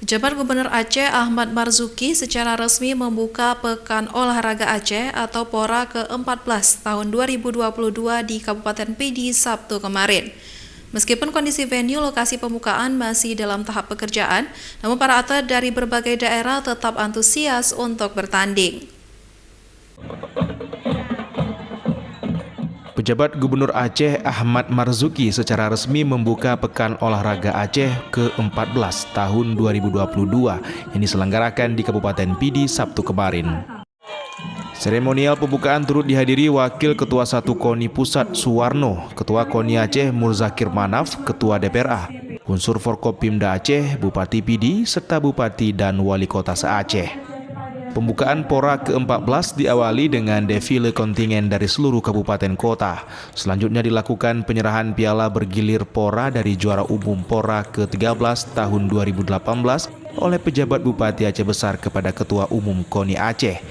Pejabat Gubernur Aceh Ahmad Marzuki secara resmi membuka Pekan Olahraga Aceh atau PORA ke-14 tahun 2022 di Kabupaten Pidi Sabtu kemarin. Meskipun kondisi venue lokasi pembukaan masih dalam tahap pekerjaan, namun para atlet dari berbagai daerah tetap antusias untuk bertanding. Pejabat Gubernur Aceh Ahmad Marzuki secara resmi membuka Pekan Olahraga Aceh ke-14 tahun 2022 yang diselenggarakan di Kabupaten Pidi Sabtu kemarin. Seremonial pembukaan turut dihadiri Wakil Ketua 1 KONI Pusat Suwarno, Ketua KONI Aceh Muzakir Manaf, Ketua DPRA, unsur Forkopimda Aceh, Bupati Pidi, serta Bupati dan Wali Kota se-Aceh. Pembukaan PORA ke-14 diawali dengan defile kontingen dari seluruh kabupaten kota. Selanjutnya dilakukan penyerahan piala bergilir PORA dari juara umum PORA ke-13 tahun 2018 oleh pejabat Bupati Aceh Besar kepada Ketua Umum KONI Aceh.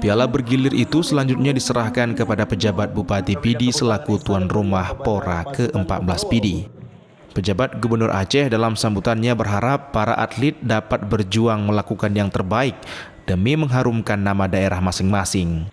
Piala bergilir itu selanjutnya diserahkan kepada pejabat Bupati Pidi selaku tuan rumah PORA ke-14 Pidi. Pejabat Gubernur Aceh dalam sambutannya berharap para atlet dapat berjuang melakukan yang terbaik demi mengharumkan nama daerah masing-masing.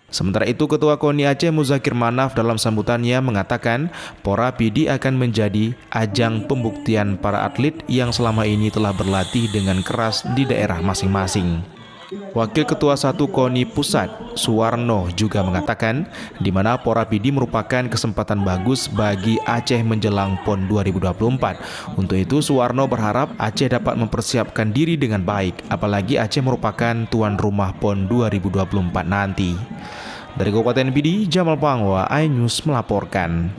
Sementara itu, Ketua KONI Aceh Muzakir Manaf dalam sambutannya mengatakan PORA Pidi akan menjadi ajang pembuktian para atlet yang selama ini telah berlatih dengan keras di daerah masing-masing. Wakil Ketua 1 KONI Pusat Suwarno juga mengatakan di mana PORA Pidi merupakan kesempatan bagus bagi Aceh menjelang PON 2024. Untuk itu Suwarno berharap Aceh dapat mempersiapkan diri dengan baik, apalagi Aceh merupakan tuan rumah PON 2024 nanti. Dari Kabupaten Pidi, Jamal Pangwa, iNews melaporkan.